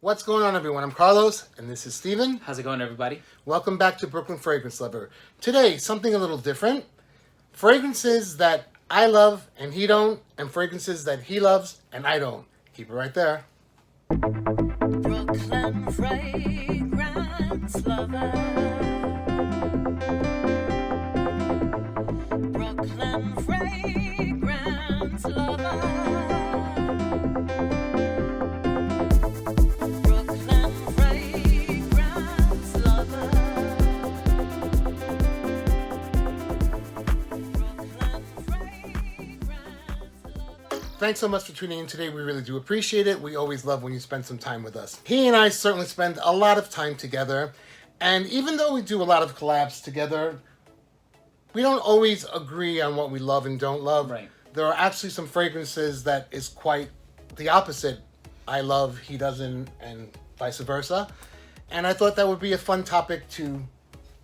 What's going on, everyone? I'm Carlos, and this is Steven. How's it going, everybody? Welcome back to Brooklyn Fragrance Lover. Today, something a little different. Fragrances that I love and he don't, and fragrances that he loves and I don't. Keep it right there. Brooklyn Fragrance Lover. Brooklyn Fragrance Lover. Thanks so much for tuning in today. We really do appreciate it. We always love when you spend some time with us. He and I certainly spend a lot of time together. And even though we do a lot of collabs together, we don't always agree on what we love and don't love. Right. There are actually some fragrances that is quite the opposite. I love, he doesn't, and vice versa. And I thought that would be a fun topic to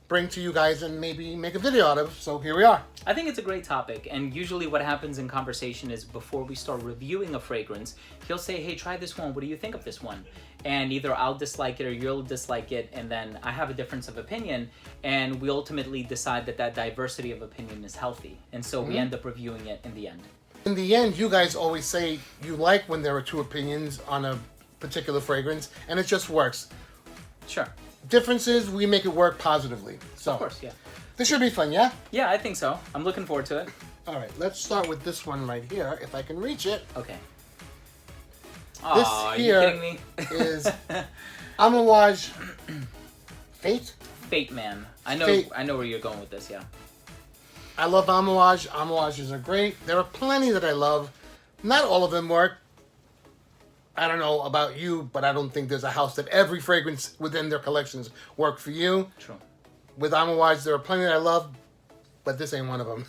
bring to you guys and maybe make a video out of. So here we are. I think it's a great topic, and usually what happens in conversation is before we start reviewing a fragrance, he'll say, hey, try this one, what do you think of this one? And either I'll dislike it or you'll dislike it, and then I have a difference of opinion, and we ultimately decide that that diversity of opinion is healthy, and so we end up reviewing it in the end. In the end, you guys always say you like when there are two opinions on a particular fragrance, and it just works. Sure. Differences, we make it work positively. So, Of course, yeah. This should be fun, yeah? Yeah, I think so. I'm looking forward to it. All right, let's start with this one right here, if I can reach it. Okay. This Aw, here are you kidding me? is Amouage Fate. Fate, man. I know where you're going with this, yeah. I love Amouage. Amouages are great. There are plenty that I love. Not all of them work. I don't know about you, but I don't think there's a house that every fragrance within their collections work for you. True. With Amouage, there are plenty that I love, but this ain't one of them.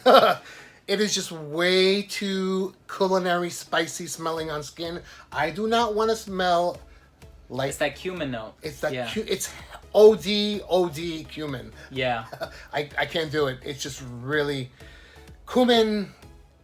It is just way too culinary, spicy smelling on skin. I do not want to smell like... It's that cumin note. It's that yeah. it's OD cumin. Yeah. I can't do it. It's just really... Cumin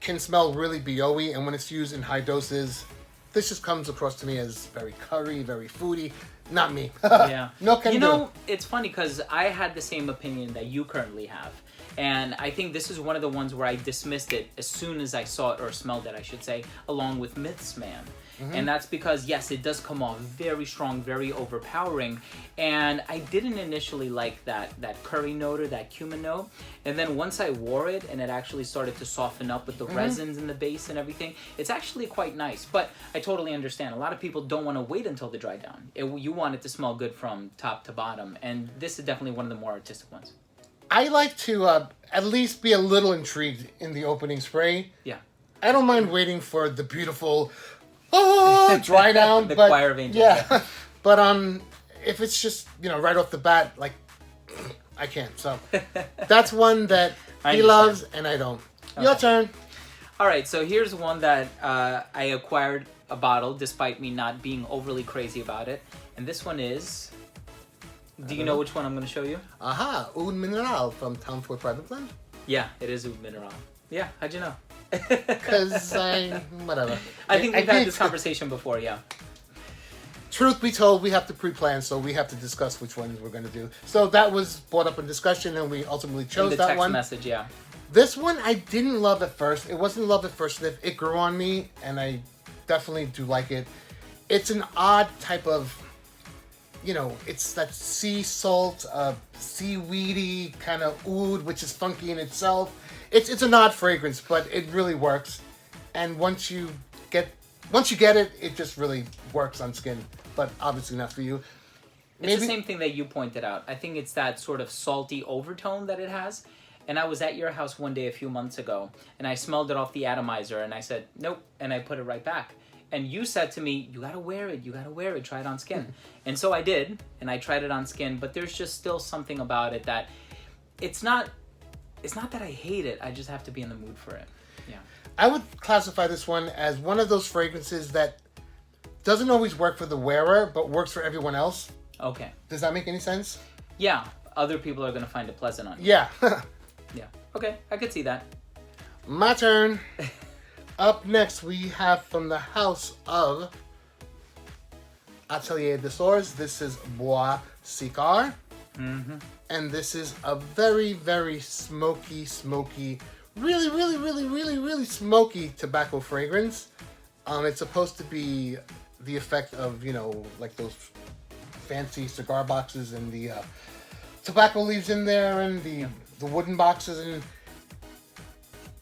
can smell really BO-y, and when it's used in high doses, this just comes across to me as very curry, very foody. Not me. Yeah. No can do. You know, it's funny because I had the same opinion that you currently have. And I think this is one of the ones where I dismissed it as soon as I saw it, or smelled it, I should say, along with Myths Man. And that's because, yes, it does come off very strong, very overpowering. And I didn't initially like that curry note or that cumin note. And then once I wore it and it actually started to soften up with the resins in the base and everything, it's actually quite nice. But I totally understand. A lot of people don't want to wait until they dry down. You want it to smell good from top to bottom. And this is definitely one of the more artistic ones. I like to at least be a little intrigued in the opening spray. Yeah. I don't mind waiting for the beautiful dry down. The but, choir of angels. Yeah. But if it's just, right off the bat, like, I can't. So that's one that he loves and I don't. Okay. Your turn. All right, so here's one that I acquired a bottle despite me not being overly crazy about it. And this one is... Do you know which one I'm going to show you? Aha, Oud Minérale from Tom Ford Private Blend. Yeah, it is Oud Minérale. Yeah, how'd you know? Because whatever. I think we've had this conversation before, yeah. Truth be told, we have to pre-plan, so we have to discuss which ones we're going to do. So that was brought up in discussion, and we ultimately chose that one. In the text message, yeah. This one I didn't love at first. It wasn't love at first sniff. It grew on me, and I definitely do like it. It's an odd type of... it's that sea salt, seaweedy kind of oud, which is funky in itself. It's an odd fragrance, but it really works. And once you get it, it just really works on skin. But obviously not for you. It's the same thing that you pointed out. I think it's that sort of salty overtone that it has. And I was at your house one day a few months ago, and I smelled it off the atomizer, and I said, nope, and I put it right back. And you said to me, you gotta wear it, try it on skin. And so I did, and I tried it on skin, but there's just still something about it that it's not that I hate it, I just have to be in the mood for it. Yeah. I would classify this one as one of those fragrances that doesn't always work for the wearer, but works for everyone else. Okay. Does that make any sense? Yeah, other people are gonna find it pleasant on you. Yeah. Yeah, okay, I could see that. My turn. Up next, we have from the house of Atelier des Ors. This is Bois Sicard. And this is a very, very smoky, really smoky tobacco fragrance. It's supposed to be the effect of, like those fancy cigar boxes and the tobacco leaves in there and the wooden boxes, and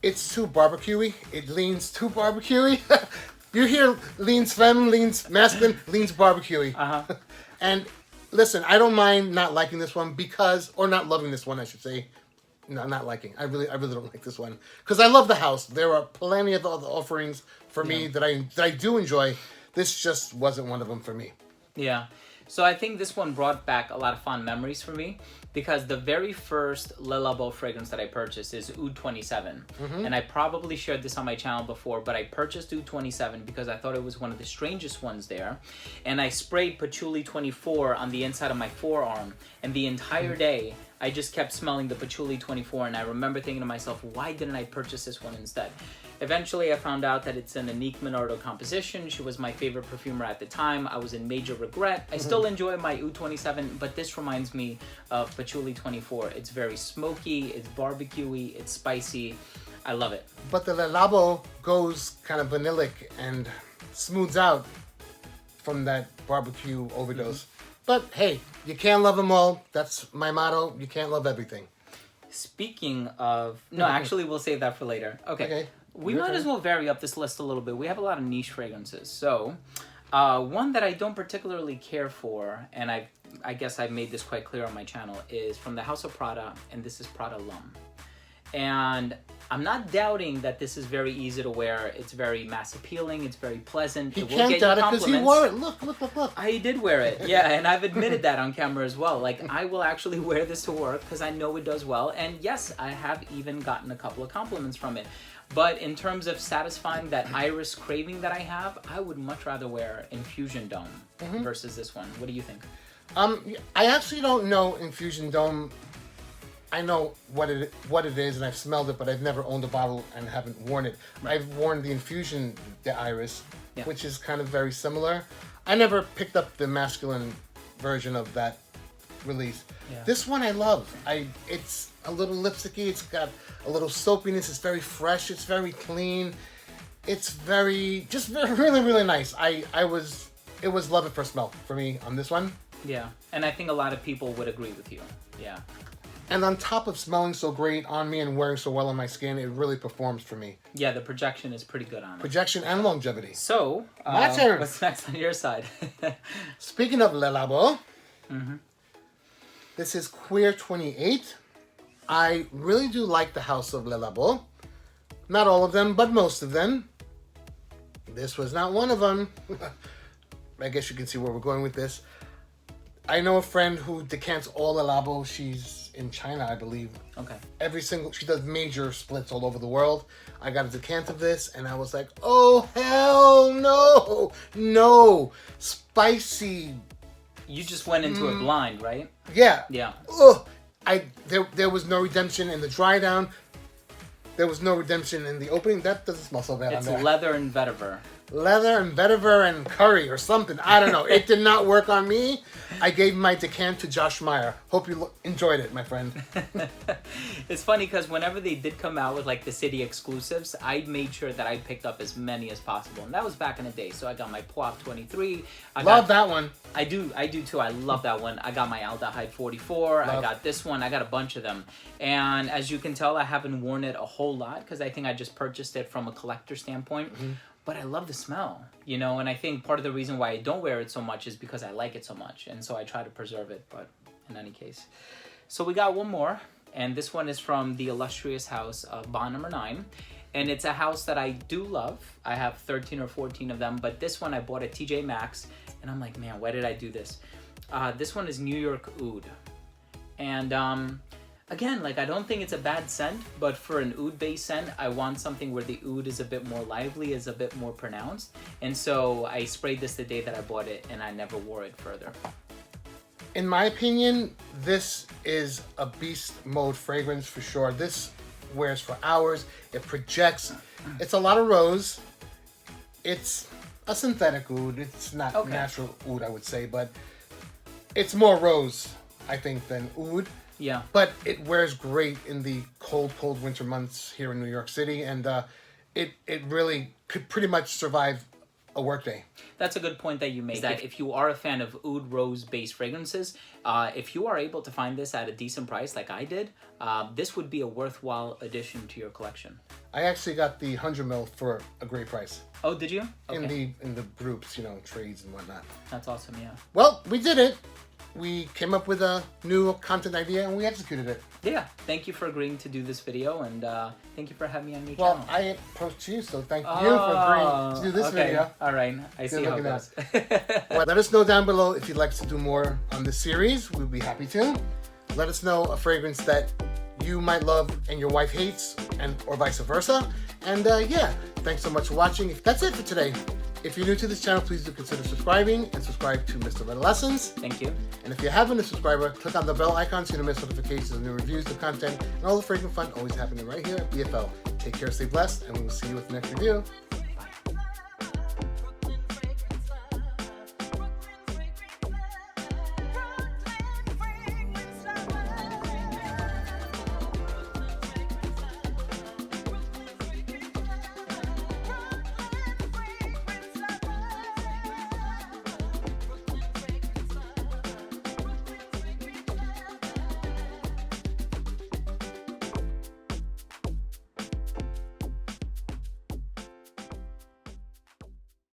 it's too barbecuey. It leans too barbecuey. You hear leans femme, leans masculine, leans barbecuey. And listen, I don't mind not liking this one or not loving this one, I should say. No, not liking. I really don't like this one because I love the house. There are plenty of other offerings for me that I do enjoy. This just wasn't one of them for me. Yeah. So I think this one brought back a lot of fond memories for me because the very first Le Labo fragrance that I purchased is Oud 27. And I probably shared this on my channel before, but I purchased Oud 27 because I thought it was one of the strangest ones there. And I sprayed Patchouli 24 on the inside of my forearm, and the entire day I just kept smelling the Patchouli 24, and I remember thinking to myself, why didn't I purchase this one instead? Eventually, I found out that it's an Anique Minardo composition. She was my favorite perfumer at the time. I was in major regret. I still enjoy my Oud 27, but this reminds me of Patchouli 24. It's very smoky, it's barbecuey, it's spicy. I love it. But the Le Labo goes kind of vanillic and smooths out from that barbecue overdose. But hey, you can't love them all. That's my motto. You can't love everything. Speaking of... No, actually, we'll save that for later. Okay. We might as well vary up this list a little bit. We have a lot of niche fragrances. So, one that I don't particularly care for, and I guess I've made this quite clear on my channel, is from the House of Prada, and this is Prada L'Homme. And I'm not doubting that this is very easy to wear. It's very mass appealing. It's very pleasant. You can't doubt it because he wore it. Look. I did wear it. Yeah, and I've admitted that on camera as well. Like, I will actually wear this to work because I know it does well. And yes, I have even gotten a couple of compliments from it. But in terms of satisfying that iris craving that I have, I would much rather wear Infusion Dome versus this one. What do you think? I actually don't know Infusion Dome. I know what it is, and I've smelled it, but I've never owned a bottle and haven't worn it. I've worn the Infusion de Iris, which is kind of very similar. I never picked up the masculine version of that release. Yeah. This one I love. It's a little lipsticky. It's got a little soapiness. It's very fresh. It's very clean. It's really nice. It was love at first smell for me on this one. Yeah, and I think a lot of people would agree with you. Yeah. And on top of smelling so great on me and wearing so well on my skin, it really performs for me. Yeah, the projection is pretty good on it. Projection and longevity. So, my turn. What's next on your side? Speaking of Le Labo, this is Queer 28. I really do like the House of Le Labo. Not all of them, but most of them. This was not one of them. I guess you can see where we're going with this. I know a friend who decants all Le Labo. She's in China, I believe. Okay. She does major splits all over the world. I got a decant of this, and I was like, oh, hell no. No. Spicy. You just went into it blind, right? Yeah. Yeah. Ugh. There was no redemption in the dry down. There was no redemption in the opening. That doesn't smell so bad It's on there. leather and vetiver. Leather and vetiver and curry or something. I don't know. It did not work on me. I gave my decant to Josh Meyer. Hope you enjoyed it, my friend. It's funny because whenever they did come out with like the city exclusives, I made sure that I picked up as many as possible. And that was back in the day. So I got my Poivre 23. Love that one. I do too. I love that one. I got my Aldehyde 44. I got this one. I got a bunch of them. And as you can tell, I haven't worn it a whole lot because I think I just purchased it from a collector standpoint. But I love the smell, you know, and I think part of the reason why I don't wear it so much is because I like it so much. And so I try to preserve it, but in any case. So we got one more, and this one is from the illustrious house of Bond Number 9. And it's a house that I do love. I have 13 or 14 of them, but this one I bought at TJ Maxx, and I'm like, man, why did I do this? This one is New York Oud. And again, like, I don't think it's a bad scent, but for an oud-based scent, I want something where the oud is a bit more lively, is a bit more pronounced. And so I sprayed this the day that I bought it, and I never wore it further. In my opinion, this is a beast mode fragrance for sure. This wears for hours. It projects. It's a lot of rose. It's a synthetic oud. It's not Okay. natural oud, I would say, but it's more rose, I think, than oud. Yeah. But it wears great in the cold winter months here in New York City, and it really could pretty much survive a workday. That's a good point that you make. That if you are a fan of oud rose-based fragrances, if you are able to find this at a decent price, like I did, this would be a worthwhile addition to your collection. I actually got the 100 ml for a great price Oh, did you? Okay. in the groups, trades and whatnot. That's awesome. Yeah. Well, we did it. We came up with a new content idea and we executed it. Yeah. Thank you for agreeing to do this video, and thank you for having me on your Well, channel. I approached you, so thank you for agreeing to do this video. All right. I see how it looking goes. Well, let us know down below if you'd like to do more on this series. We'd be happy to. Let us know a fragrance that you might love and your wife hates, or vice versa. And yeah, thanks so much for watching. That's it for today. If you're new to this channel, please do consider subscribing and subscribe to Mr. Redolessence. Thank you. And if you haven't a subscriber, click on the bell icon so you don't miss notifications of new reviews, the content, and all the fragrant fun always happening right here at BFL. Take care, stay blessed, and we will see you with the next review.